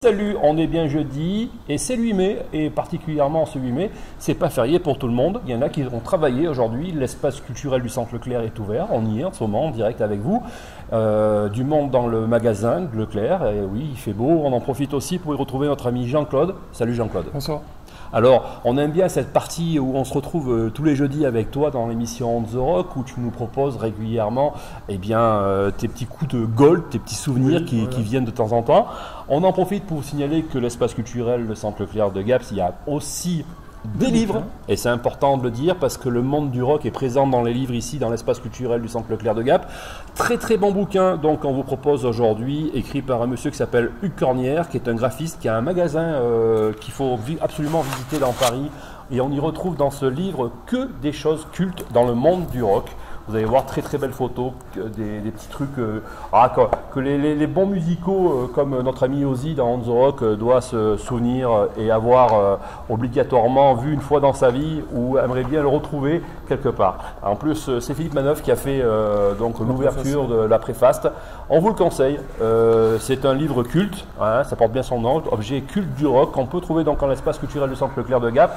Salut, on est bien jeudi et c'est le 8 mai et particulièrement ce 8 mai, c'est pas férié pour tout le monde. Il y en a qui ont travaillé aujourd'hui, l'espace culturel du Centre Leclerc est ouvert, on y est en ce moment en direct avec vous. Du monde dans le magasin Leclerc, et oui il fait beau, on en profite aussi pour y retrouver notre ami Jean-Claude. Salut Jean-Claude. Bonsoir. Alors, on aime bien cette partie où on se retrouve tous les jeudis avec toi dans l'émission On The Rock, où tu nous proposes régulièrement tes petits coups de gold, tes petits souvenirs qui viennent de temps en temps. On en profite pour vous signaler que l'espace culturel, le Centre Leclerc de Gap, il y a aussi des livres, et c'est important de le dire parce que le monde du rock est présent dans les livres ici, dans l'espace culturel du Centre Leclerc de Gap. Très très bon bouquin, donc on vous propose aujourd'hui, écrit par un monsieur qui s'appelle Hugues Cornière, qui est un graphiste, qui a un magasin qu'il faut absolument visiter dans Paris, et on y retrouve dans ce livre que des choses cultes dans le monde du rock. Vous allez voir très très belles photos, des petits trucs que les bons musicaux comme notre ami Ozzy dans On The Rock doit se souvenir et avoir obligatoirement vu une fois dans sa vie ou aimerait bien le retrouver quelque part. En plus, c'est Philippe Manœuvre qui a fait donc l'ouverture de la préface. On vous le conseille, c'est un livre culte, hein, ça porte bien son nom, objet culte du rock qu'on peut trouver donc en l'espace culturel du Centre Leclerc de Gap,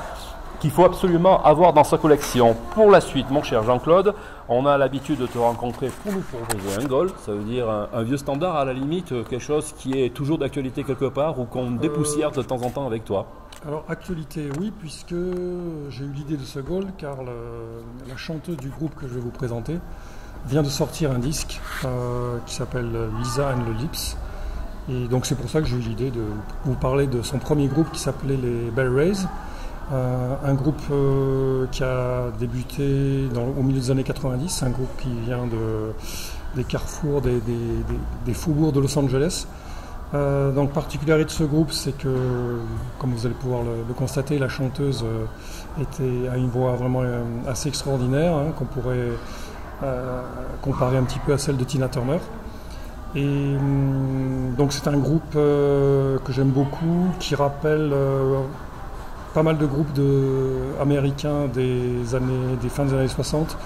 qu'il faut absolument avoir dans sa collection. Pour la suite, mon cher Jean-Claude, on a l'habitude de te rencontrer pour nous proposer un goal, ça veut dire un vieux standard à la limite, quelque chose qui est toujours d'actualité quelque part ou qu'on dépoussière de temps en temps avec toi. Alors, actualité, oui, puisque j'ai eu l'idée de ce goal, car la chanteuse du groupe que je vais vous présenter vient de sortir un disque qui s'appelle Lisa and the Lips. Et donc c'est pour ça que j'ai eu l'idée de vous parler de son premier groupe qui s'appelait les Bell Rays. Un groupe qui a débuté au milieu des années 90, un groupe qui vient des carrefours, des faubourgs de Los Angeles. Donc, particularité de ce groupe, c'est que, comme vous allez pouvoir le constater, la chanteuse a une voix vraiment assez extraordinaire, hein, qu'on pourrait comparer un petit peu à celle de Tina Turner. Et donc c'est un groupe que j'aime beaucoup, qui rappelle pas mal de groupes américains des fins des années 60,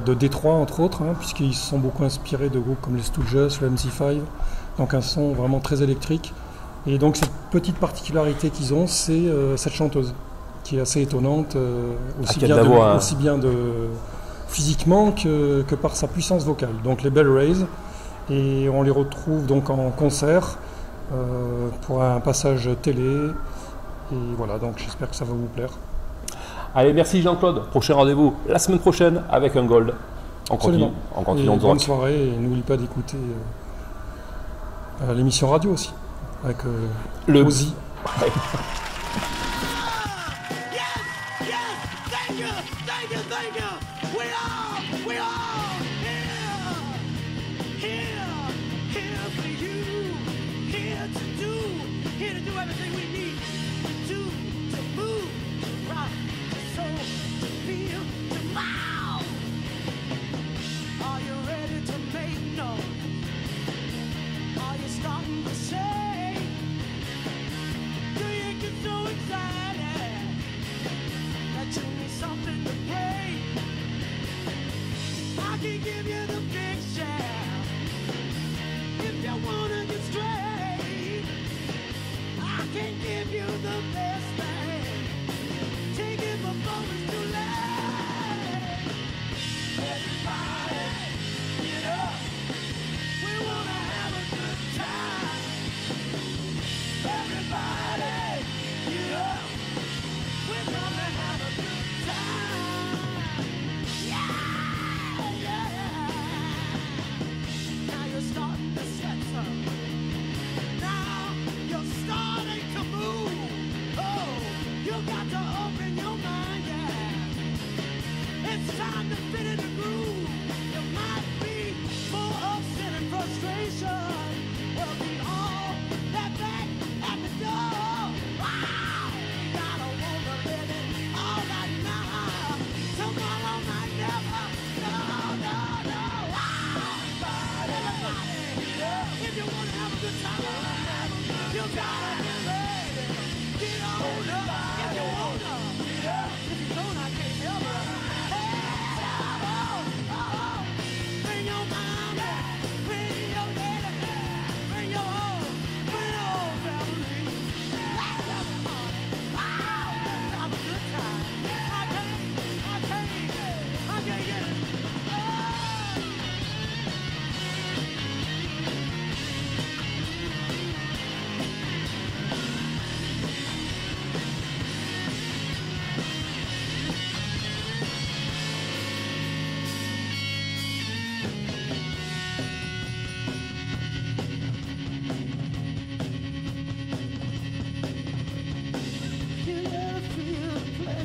de Détroit entre autres, hein, puisqu'ils se sont beaucoup inspirés de groupes comme les Stooges, le MC5, donc un son vraiment très électrique. Et donc cette petite particularité qu'ils ont, c'est cette chanteuse, qui est assez étonnante, aussi bien physiquement que par sa puissance vocale. Donc les Bell Rays, et on les retrouve donc en concert pour un passage télé. Et voilà, donc j'espère que ça va vous plaire. Allez, merci Jean-Claude. Prochain rendez-vous la semaine prochaine avec un gold. On continue. Bonne soirée et n'oublie pas d'écouter l'émission radio aussi avec le Ozzy. Ouais.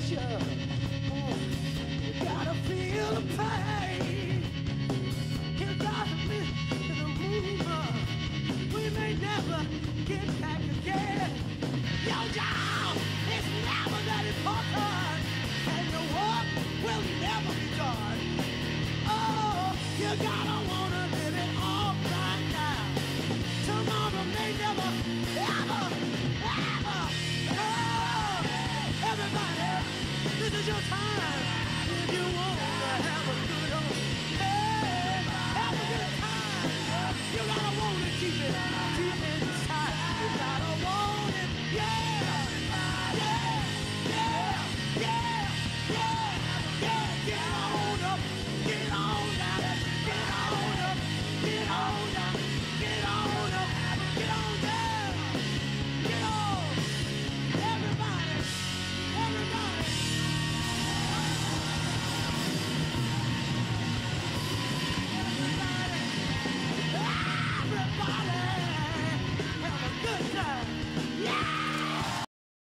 pressure. You gotta feel the pain. You gotta live in the movement. We may never get back again. Your job is never that important, and your work will never be done. Oh, you gotta wanna live it all right now. Tomorrow may never, ever, ever. Oh, everybody, this is your time. If you wanna have a good old, hey, have a good time. You gotta wanna keep it deep inside. You gotta want it, yeah.